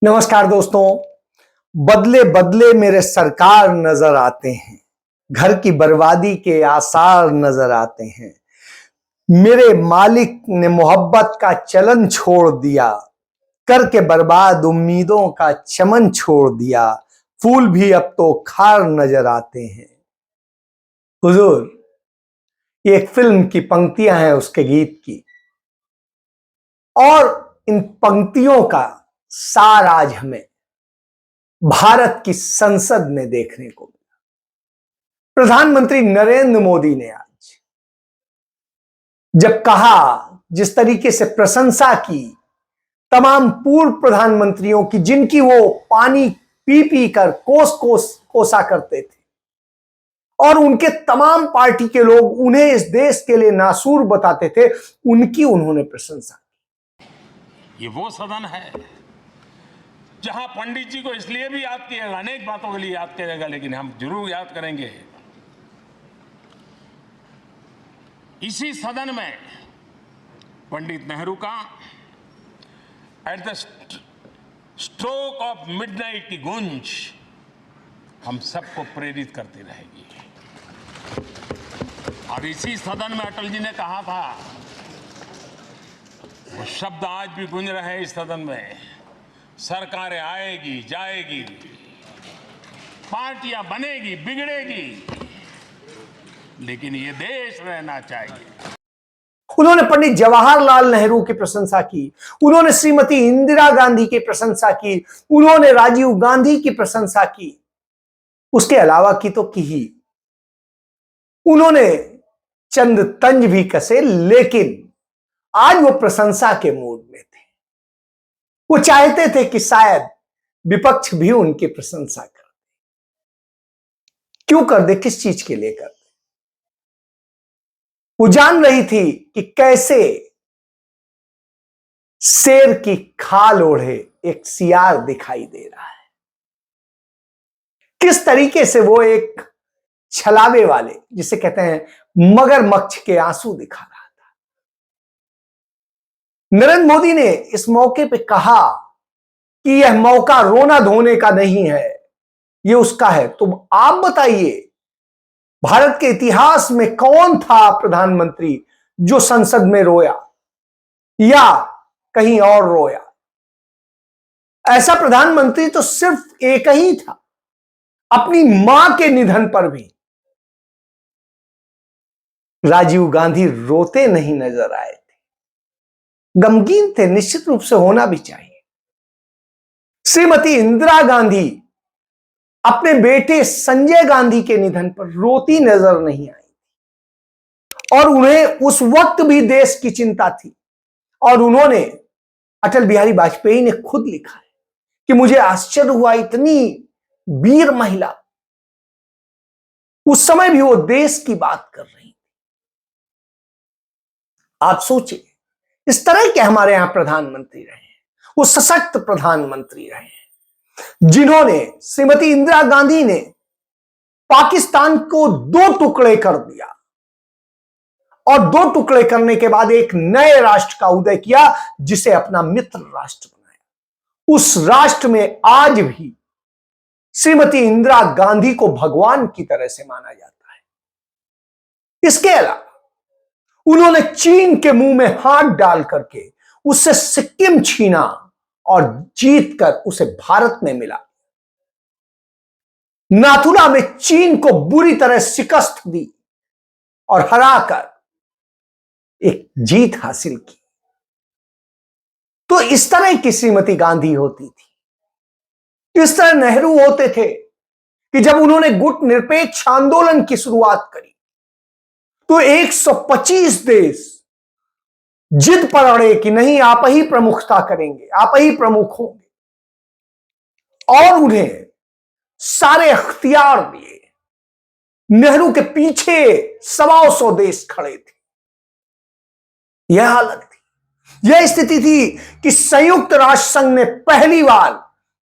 नमस्कार दोस्तों। बदले बदले मेरे सरकार नजर आते हैं, घर की बर्बादी के आसार नजर आते हैं। मेरे मालिक ने मोहब्बत का चलन छोड़ दिया, करके बर्बाद उम्मीदों का चमन छोड़ दिया। फूल भी अब तो खार नजर आते हैं। हुजूर, ये एक फिल्म की पंक्तियां हैं उसके गीत की, और इन पंक्तियों का सार आज हमें भारत की संसद में देखने को मिला। प्रधानमंत्री नरेंद्र मोदी ने आज जब कहा, जिस तरीके से प्रशंसा की तमाम पूर्व प्रधानमंत्रियों की, जिनकी वो पानी पी पी कर कोसा करते थे, और उनके तमाम पार्टी के लोग उन्हें इस देश के लिए नासूर बताते थे, उनकी उन्होंने प्रशंसा की। ये वो सदन है जहां पंडित जी को इसलिए भी याद किएगा, अनेक बातों के लिए याद करेगा, लेकिन हम जरूर याद करेंगे इसी सदन में पंडित नेहरू का at the stroke of midnight की गूंज हम सबको प्रेरित करती रहेगी। और इसी सदन में अटल जी ने कहा था, वो शब्द आज भी गूंज रहे हैं इस सदन में, सरकारें आएगी जाएगी, पार्टियां बनेगी बिगड़ेगी, लेकिन ये देश रहना चाहिए। उन्होंने पंडित जवाहरलाल नेहरू की प्रशंसा की, उन्होंने श्रीमती इंदिरा गांधी की प्रशंसा की, उन्होंने राजीव गांधी की प्रशंसा की, उसके अलावा की तो की ही। उन्होंने चंद तंज भी कसे, लेकिन आज वो प्रशंसा के मूड में थे। वो चाहते थे कि शायद विपक्ष भी उनकी प्रशंसा कर दे। क्यों कर दे, किस चीज के लिए कर दे? वो जान रही थी कि कैसे शेर की खाल ओढ़े एक सियार दिखाई दे रहा है, किस तरीके से वो एक छलावे वाले, जिसे कहते हैं मगरमच्छ के आंसू दिखा रहा था। नरेंद्र मोदी ने इस मौके पे कहा कि यह मौका रोना धोने का नहीं है, ये उसका है। तो आप बताइए, भारत के इतिहास में कौन था प्रधानमंत्री जो संसद में रोया या कहीं और रोया? ऐसा प्रधानमंत्री तो सिर्फ एक ही था, अपनी मां के निधन पर भी राजीव गांधी रोते नहीं नजर आए थे, गमगीन थे। निश्चित रूप से होना भी चाहिए। श्रीमती इंदिरा गांधी अपने बेटे संजय गांधी के निधन पर रोती नजर नहीं आई, और उन्हें उस वक्त भी देश की चिंता थी। और उन्होंने, अटल बिहारी वाजपेयी ने खुद लिखा है कि मुझे आश्चर्य हुआ, इतनी वीर महिला, उस समय भी वो देश की बात कर रही थी। आप सोचिए, इस तरह के हमारे यहां प्रधानमंत्री रहे हैं, वो सशक्त प्रधानमंत्री रहे हैं, जिन्होंने, श्रीमती इंदिरा गांधी ने पाकिस्तान को दो टुकड़े कर दिया, और दो टुकड़े करने के बाद एक नए राष्ट्र का उदय किया, जिसे अपना मित्र राष्ट्र बनाया। उस राष्ट्र में आज भी श्रीमती इंदिरा गांधी को भगवान की तरह से माना जाता है। इसके अलावा उन्होंने चीन के मुंह में हाथ डाल करके उससे सिक्किम छीना और जीतकर उसे भारत में मिला। नाथुला में चीन को बुरी तरह शिकस्त दी और हराकर एक जीत हासिल की। तो इस तरह की श्रीमती गांधी होती थी। इस तरह नेहरू होते थे कि जब उन्होंने गुट निरपेक्ष आंदोलन की शुरुआत करी तो 125 देश जिद पर अड़े कि नहीं, आप ही प्रमुखता करेंगे, आप ही प्रमुख होंगे, और उन्हें सारे अख्तियार दिए। नेहरू के पीछे 125 देश खड़े थे। यह हालत थी, यह स्थिति थी कि संयुक्त राष्ट्र संघ ने पहली बार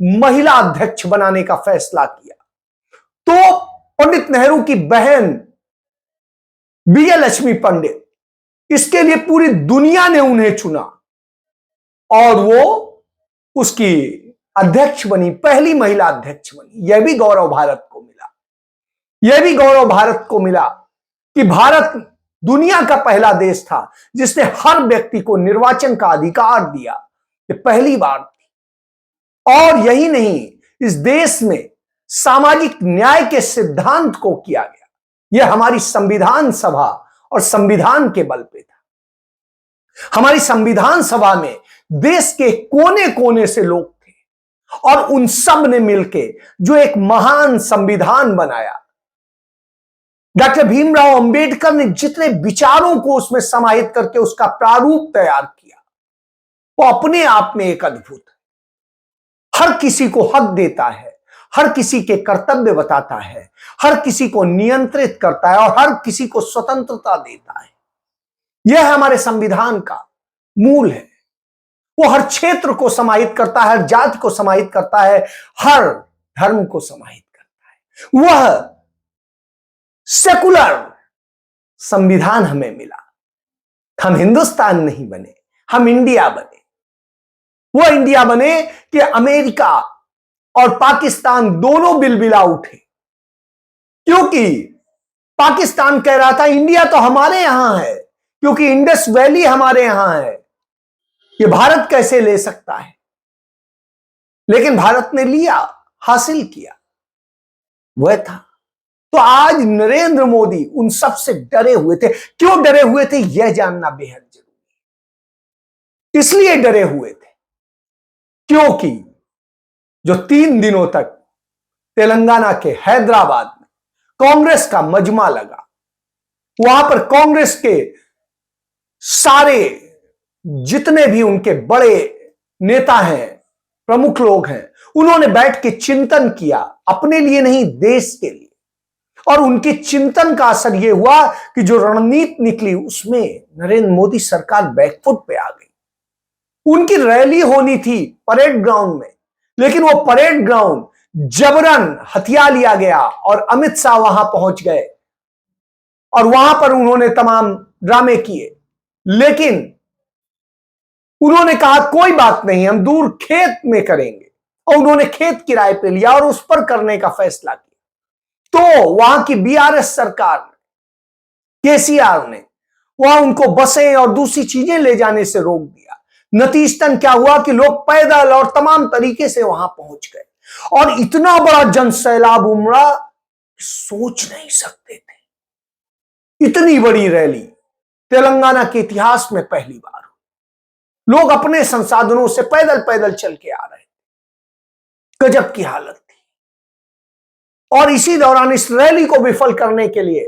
महिला अध्यक्ष बनाने का फैसला किया। तो पंडित नेहरू की बहन विजयलक्ष्मी पंडित, इसके लिए पूरी दुनिया ने उन्हें चुना, और वो उसकी अध्यक्ष बनी, पहली महिला अध्यक्ष बनी। यह भी गौरव भारत को मिला। यह भी गौरव भारत को मिला कि भारत दुनिया का पहला देश था जिसने हर व्यक्ति को निर्वाचन का अधिकार दिया। ये पहली बार थी। और यही नहीं, इस देश में सामाजिक न्याय के सिद्धांत को किया गया। यह हमारी संविधान सभा और संविधान के बल पे था। हमारी संविधान सभा में देश के कोने कोने से लोग थे और उन सब ने मिलके जो एक महान संविधान बनाया। डॉक्टर भीमराव अंबेडकर ने जितने विचारों को उसमें समाहित करके उसका प्रारूप तैयार किया, वो अपने आप में एक अद्भुत है। हर किसी को हक देता है, हर किसी के कर्तव्य बताता है, हर किसी को नियंत्रित करता है और हर किसी को स्वतंत्रता देता है। यह हमारे संविधान का मूल है। वो हर क्षेत्र को समाहित करता है, हर जाति को समाहित करता है, हर धर्म को समाहित करता है। वह सेकुलर संविधान हमें मिला। हम हिंदुस्तान नहीं बने, हम इंडिया बने। वो इंडिया बने कि अमेरिका और पाकिस्तान दोनों बिलबिला उठे, क्योंकि पाकिस्तान कह रहा था इंडिया तो हमारे यहां है, क्योंकि इंडस वैली हमारे यहां है, ये भारत कैसे ले सकता है। लेकिन भारत ने लिया, हासिल किया, वह था। तो आज नरेंद्र मोदी उन सब से डरे हुए थे। क्यों डरे हुए थे, यह जानना बेहद जरूरी है। इसलिए डरे हुए थे क्योंकि जो 3 दिनों तक तेलंगाना के हैदराबाद में कांग्रेस का मजमा लगा, वहां पर कांग्रेस के सारे जितने भी उनके बड़े नेता हैं, प्रमुख लोग हैं, उन्होंने बैठ के चिंतन किया, अपने लिए नहीं, देश के लिए। और उनके चिंतन का असर यह हुआ कि जो रणनीति निकली उसमें नरेंद्र मोदी सरकार बैकफुट पे आ गई। उनकी रैली होनी थी परेड ग्राउंड में, लेकिन वो परेड ग्राउंड जबरन हथिया लिया गया और अमित शाह वहां पहुंच गए और वहां पर उन्होंने तमाम ड्रामे किए। लेकिन उन्होंने कहा कोई बात नहीं, हम दूर खेत में करेंगे, और उन्होंने खेत किराए पे लिया और उस पर करने का फैसला किया। तो वहां की बीआरएस सरकार ने, केसीआर ने वहां उनको बसें और दूसरी चीजें ले जाने से रोक दिया। नतीजतन क्या हुआ कि लोग पैदल और तमाम तरीके से वहां पहुंच गए और इतना बड़ा जनसैलाब उमड़ा, सोच नहीं सकते थे। इतनी बड़ी रैली तेलंगाना के इतिहास में पहली बार। लोग अपने संसाधनों से पैदल पैदल चल के आ रहे थे। गजब की हालत थी। और इसी दौरान इस रैली को विफल करने के लिए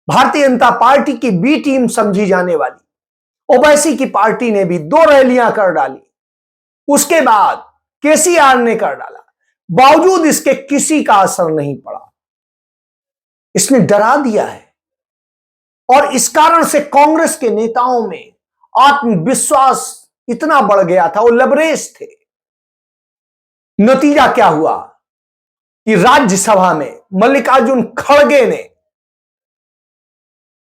भारतीय जनता पार्टी की बी टीम समझी जाने वाली ओवैसी की पार्टी ने भी 2 रैलियां कर डाली। उसके बाद केसीआर ने कर डाला। बावजूद इसके किसी का असर नहीं पड़ा। इसने डरा दिया है और इस कारण से कांग्रेस के नेताओं में आत्मविश्वास इतना बढ़ गया था, वो लबरेज थे। नतीजा क्या हुआ कि राज्यसभा में मल्लिकार्जुन खड़गे ने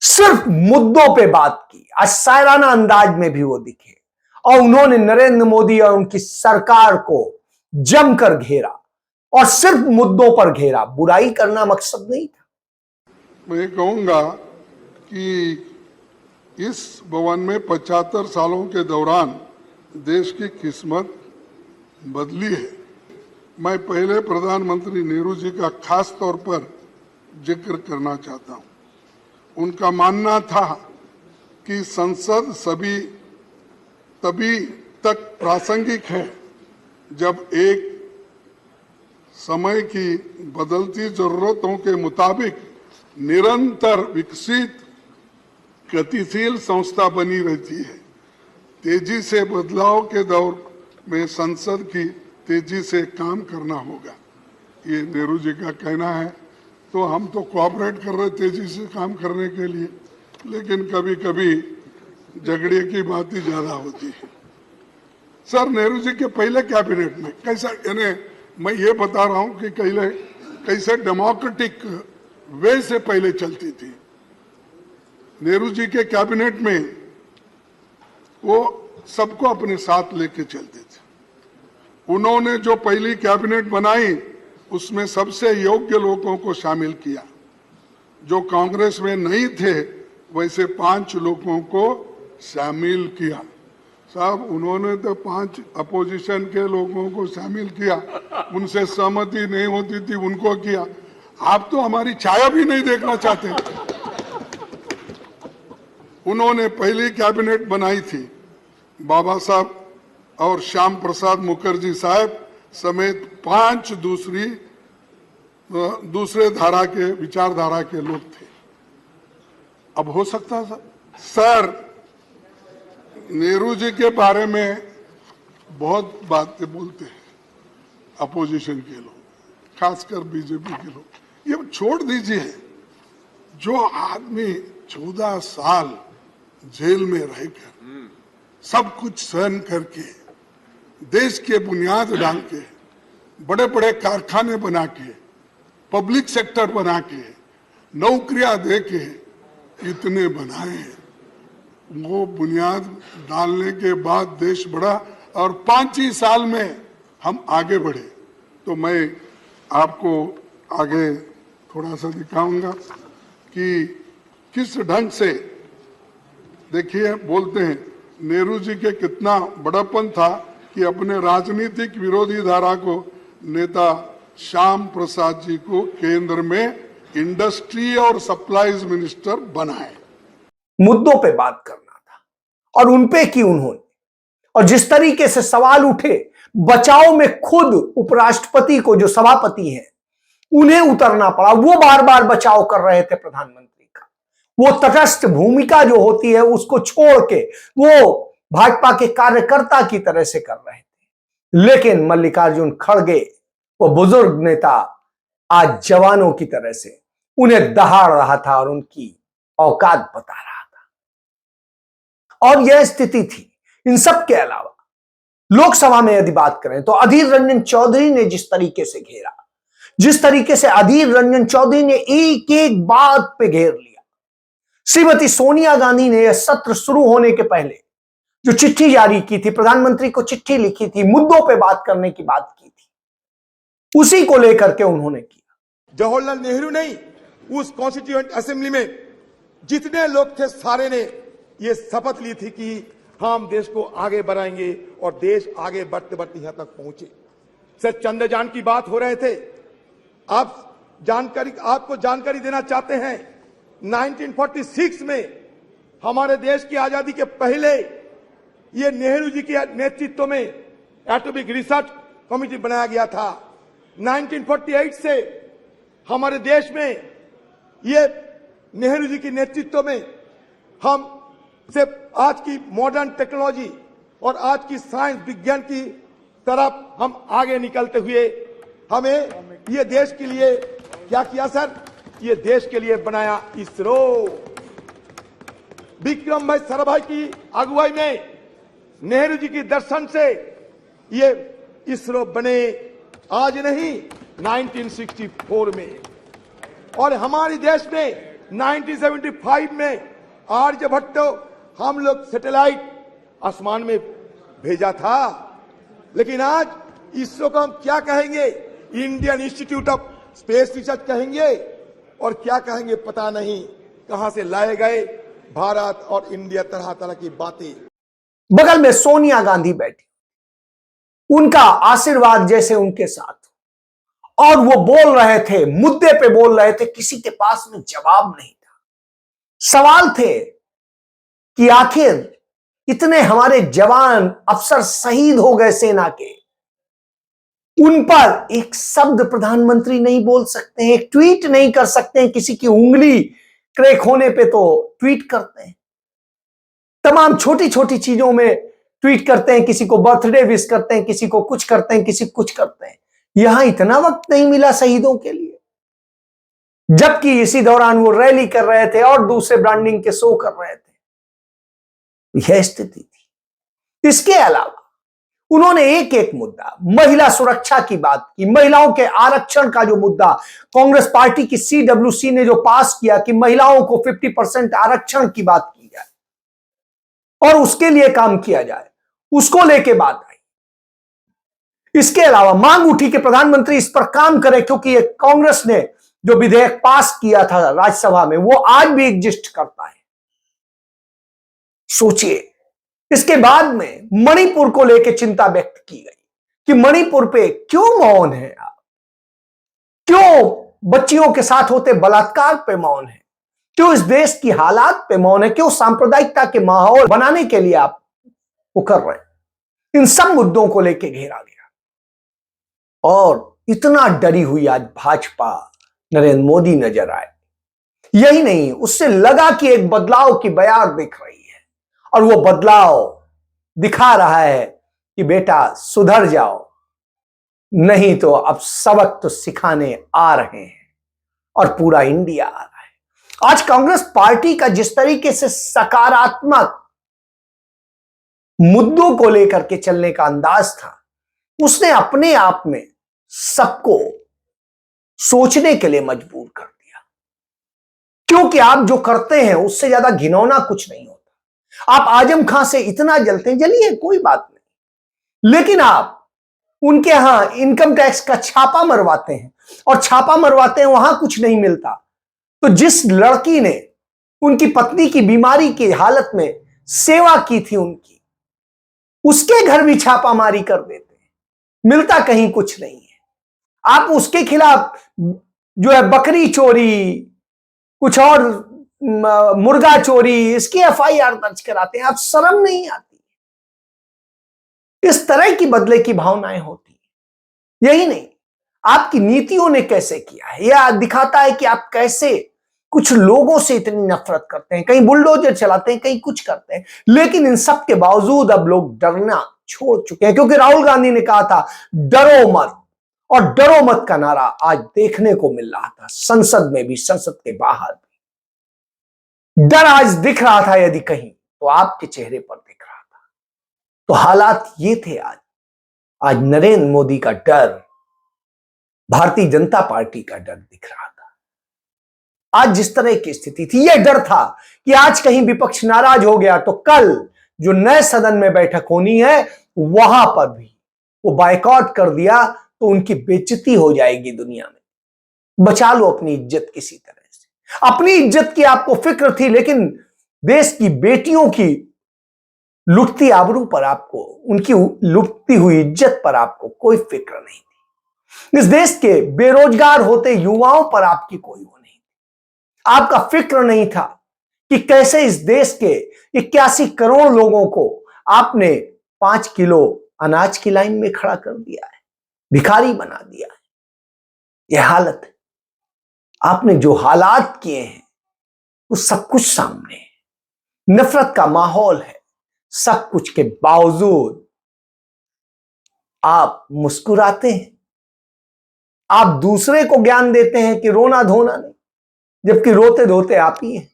सिर्फ मुद्दों पे बात की। आज शायराना अंदाज में भी वो दिखे और उन्होंने नरेंद्र मोदी और उनकी सरकार को जमकर घेरा और सिर्फ मुद्दों पर घेरा। बुराई करना मकसद नहीं था। मैं कहूंगा कि इस भवन में 75 सालों के दौरान देश की किस्मत बदली है। मैं पहले प्रधानमंत्री नेहरू जी का खास तौर पर जिक्र करना चाहता हूं। उनका मानना था कि संसद तभी तक प्रासंगिक है जब एक समय की बदलती जरूरतों के मुताबिक निरंतर विकसित गतिशील संस्था बनी रहती है। तेजी से बदलाव के दौर में संसद की तेजी से काम करना होगा, ये नेहरू जी का कहना है। तो हम तो कोऑपरेट कर रहे तेजी से काम करने के लिए, लेकिन कभी कभी झगड़े की बात ही ज्यादा होती है। सर, नेहरू जी के पहले कैबिनेट में कैसा, यानी मैं ये बता रहा हूं कि कैसे डेमोक्रेटिक वे से पहले चलती थी। नेहरू जी के कैबिनेट में वो सबको अपने साथ लेके चलते थे उन्होंने जो पहली कैबिनेट बनाई उसमें सबसे योग्य लोगों को शामिल किया। जो कांग्रेस में नहीं थे वैसे 5 लोगों को शामिल किया। साहब, उन्होंने तो 5 अपोजिशन के लोगों को शामिल किया, उनसे सहमति नहीं होती थी उनको किया। आप तो हमारी छाया भी नहीं देखना चाहते। उन्होंने पहली कैबिनेट बनाई थी बाबा साहब और श्याम प्रसाद मुखर्जी साहब समेत 5 दूसरे धारा के विचारधारा के लोग थे। अब हो सकता सर, नेहरू जी के बारे में बहुत बातें बोलते हैं अपोजिशन के लोग, खासकर बीजेपी के लोग। ये छोड़ दीजिए, जो आदमी 14 साल जेल में रहकर सब कुछ सहन करके देश के बुनियाद डाल के बड़े बड़े कारखाने बना के पब्लिक सेक्टर बना के नौकरियां दे के इतने बनाए, वो बुनियाद डालने के बाद देश बढ़ा और 5 ही साल में हम आगे बढ़े। तो मैं आपको आगे थोड़ा सा दिखाऊंगा कि किस ढंग से, देखिए बोलते हैं नेहरू जी के कितना बड़ापन था कि अपने राजनीतिक विरोधी धारा को नेता श्याम प्रसाद जी को केंद्र में इंडस्ट्री और सप्लाईज मिनिस्टर बनाए। मुद्दों पे बात करना था और उनपे की उन्होंने, और जिस तरीके से सवाल उठे, बचाव में खुद उपराष्ट्रपति को, जो सभापति हैं, उन्हें उतरना पड़ा। वो बार बार बचाव कर रहे थे प्रधानमंत्री का। वो तटस्थ भूमिका जो होती है उसको छोड़ के वो भाजपा के कार्यकर्ता की तरह से कर रहे थे। लेकिन मल्लिकार्जुन खड़गे, वो बुजुर्ग नेता, आज जवानों की तरह से उन्हें दहाड़ रहा था और उनकी औकात बता रहा था। और यह स्थिति थी। इन सब के अलावा लोकसभा में यदि बात करें तो अधीर रंजन चौधरी ने जिस तरीके से घेरा, जिस तरीके से अधीर रंजन चौधरी ने एक एक बात पे घेर लिया। श्रीमती सोनिया गांधी ने यह सत्र शुरू होने के पहले जो चिट्ठी जारी की थी, प्रधानमंत्री को चिट्ठी लिखी थी, मुद्दों पे बात करने की बात की थी, उसी को लेकर के उन्होंने किया। जवाहरलाल नेहरू नहीं, उस कॉन्स्टिट्यूएंट असेंबली में जितने लोग थे सारे ने ये शपथ ली थी कि हम देश को आगे बढ़ाएंगे और देश आगे बढ़ते बढ़ते यहां तक पहुंचे। सर, चंद्रयान की बात हो रहे थे, आपको जानकारी देना चाहते हैं, 1946 में हमारे देश की आजादी के पहले ये नेहरू जी के नेतृत्व में एटॉमिक रिसर्च कमेटी बनाया गया था। 1948 से हमारे देश में ये नेहरू जी के नेतृत्व में हम सिर्फ आज की मॉडर्न टेक्नोलॉजी और आज की साइंस विज्ञान की तरफ हम आगे निकलते हुए हमें ये देश के लिए क्या किया सर, ये देश के लिए बनाया इसरो। विक्रम भाई साराभाई की अगुवाई में नेहरू जी की दर्शन से ये इसरो बने, आज नहीं 1964 में। और हमारे देश में 1975 में आर्यभट्ट हम लोग सैटेलाइट आसमान में भेजा था। लेकिन आज इसरो को हम क्या कहेंगे, Indian institute of space research कहेंगे और क्या कहेंगे पता नहीं, कहां से लाए गए भारत और इंडिया तरह तरह की बातें। बगल में सोनिया गांधी बैठी, उनका आशीर्वाद जैसे उनके साथ, और वो बोल रहे थे, मुद्दे पे बोल रहे थे, किसी के पास में जवाब नहीं था। सवाल थे कि आखिर इतने हमारे जवान अफसर शहीद हो गए सेना के, उन पर एक शब्द प्रधानमंत्री नहीं बोल सकते हैं, एक ट्वीट नहीं कर सकते हैं। किसी की उंगली क्रैक होने पे तो ट्वीट करते हैं, तमाम छोटी छोटी चीजों में ट्वीट करते हैं, किसी को बर्थडे विश करते हैं, किसी को कुछ करते हैं, किसी कुछ करते हैं। यहां इतना वक्त नहीं मिला शहीदों के लिए, जबकि इसी दौरान वो रैली कर रहे थे और दूसरे ब्रांडिंग के शो कर रहे थे। यह स्थिति थी। इसके अलावा उन्होंने एक एक मुद्दा, महिला सुरक्षा की बात की, महिलाओं के आरक्षण का जो मुद्दा कांग्रेस पार्टी की CWC ने जो पास किया कि महिलाओं को 50% आरक्षण की बात की जाए और उसके लिए काम किया जाए, उसको लेके बात आई। इसके अलावा मांग उठी कि प्रधानमंत्री इस पर काम करे, क्योंकि ये कांग्रेस ने जो विधेयक पास किया था राज्यसभा में वो आज भी एग्जिस्ट करता है। सोचिए, इसके बाद में मणिपुर को लेकर चिंता व्यक्त की गई कि मणिपुर पे क्यों मौन है आप, क्यों बच्चियों के साथ होते बलात्कार पे मौन है, क्यों इस देश की हालात पे मौन है, क्यों सांप्रदायिकता के माहौल बनाने के लिए आप वो कर रहे हैं। इन सब मुद्दों को लेकर घेरा गया और इतना डरी हुई आज भाजपा नरेंद्र मोदी नजर आए। यही नहीं, उससे लगा कि एक बदलाव की बयार दिख रही है और वो बदलाव दिखा रहा है कि बेटा सुधर जाओ, नहीं तो अब सबक तो सिखाने आ रहे हैं और पूरा इंडिया आ रहा है। आज कांग्रेस पार्टी का जिस तरीके से सकारात्मक मुद्दों को लेकर के चलने का अंदाज था, उसने अपने आप में सबको सोचने के लिए मजबूर कर दिया, क्योंकि आप जो करते हैं उससे ज्यादा घिनौना कुछ नहीं होता। आप आजम खां से इतना जलते हैं, जलिए, कोई बात नहीं, लेकिन आप उनके यहां इनकम टैक्स का छापा मरवाते हैं और छापा मरवाते हैं, वहां कुछ नहीं मिलता। तो जिस लड़की ने उनकी पत्नी की बीमारी की हालत में सेवा की थी उनकी, उसके घर भी छापामारी कर देते हैं, मिलता कहीं कुछ नहीं है। आप उसके खिलाफ जो है बकरी चोरी, कुछ और मुर्गा चोरी, इसकी एफआईआर दर्ज कराते हैं। आप शर्म नहीं आती? इस तरह की बदले की भावनाएं होती है। यही नहीं, आपकी नीतियों ने कैसे किया है, यह दिखाता है कि आप कैसे कुछ लोगों से इतनी नफरत करते हैं। कहीं बुलडोजर चलाते हैं, कहीं कुछ करते हैं, लेकिन इन सब के बावजूद अब लोग डरना छोड़ चुके हैं, क्योंकि राहुल गांधी ने कहा था डरो मत, और डरो मत का नारा आज देखने को मिल रहा था संसद में भी, संसद के बाहर भी। डर आज दिख रहा था, यदि कहीं तो आपके चेहरे पर दिख रहा था। तो हालात ये थे आज नरेंद्र मोदी का डर, भारतीय जनता पार्टी का डर दिख रहा था। आज जिस तरह की स्थिति थी, यह डर था कि आज कहीं विपक्ष नाराज हो गया तो कल जो नए सदन में बैठक होनी है वहां पर भी वो बायकॉट कर दिया तो उनकी बेइज्जती हो जाएगी दुनिया में। बचा लो अपनी इज्जत किसी तरह से। अपनी इज्जत की आपको फिक्र थी, लेकिन देश की बेटियों की लुटती आबरू पर आपको, उनकी लुटती हुई इज्जत पर आपको कोई फिक्र नहीं थी। इस देश के बेरोजगार होते युवाओं पर आपकी कोई वो नहीं थी। आपका फिक्र नहीं था कि कैसे इस देश के 81 करोड़ लोगों को आपने 5 किलो अनाज की लाइन में खड़ा कर दिया है, भिखारी बना दिया है। यह हालत है। आपने जो हालात किए हैं वो सब कुछ सामने है। नफरत का माहौल है, सब कुछ के बावजूद आप मुस्कुराते हैं। आप दूसरे को ज्ञान देते हैं कि रोना धोना नहीं, जबकि रोते धोते आप ही हैं।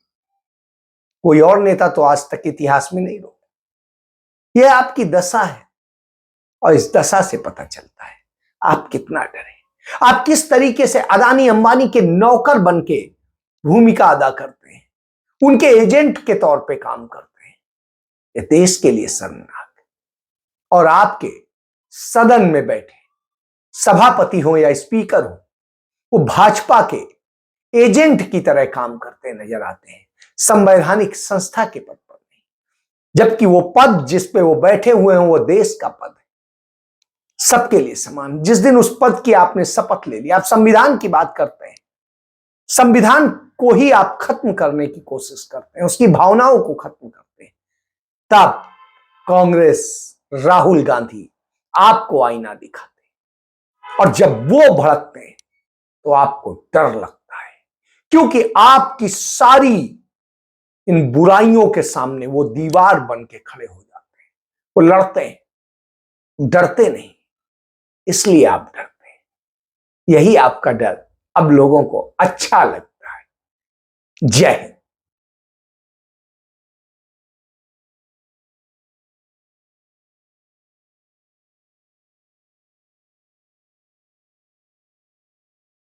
कोई और नेता तो आज तक इतिहास में नहीं रोता। यह आपकी दशा है और इस दशा से पता चलता है आप कितना डरे, आप किस तरीके से अदानी अंबानी के नौकर बनके भूमिका अदा करते हैं, उनके एजेंट के तौर पे काम करते हैं। ये देश के लिए शर्मनाक है। और आपके सदन में बैठे सभापति हो या स्पीकर हो, वो भाजपा के एजेंट की तरह काम करते नजर आते हैं, संवैधानिक संस्था के पद पर नहीं, जबकि वो पद जिस पे वो बैठे हुए हैं वो देश का पद है, सबके लिए समान। जिस दिन उस पद की आपने शपथ ले ली, आप संविधान की बात करते हैं, संविधान को ही आप खत्म करने की कोशिश करते हैं, उसकी भावनाओं को खत्म करते हैं, तब कांग्रेस, राहुल गांधी आपको आईना दिखाते हैं। और जब वो भड़कते हैं तो आपको डर लगता है, क्योंकि आपकी सारी इन बुराइयों के सामने वो दीवार बन के खड़े हो जाते हैं। वो लड़ते हैं, डरते नहीं, इसलिए आप डरते हैं। यही आपका डर अब लोगों को अच्छा लगता है। जय हिंद।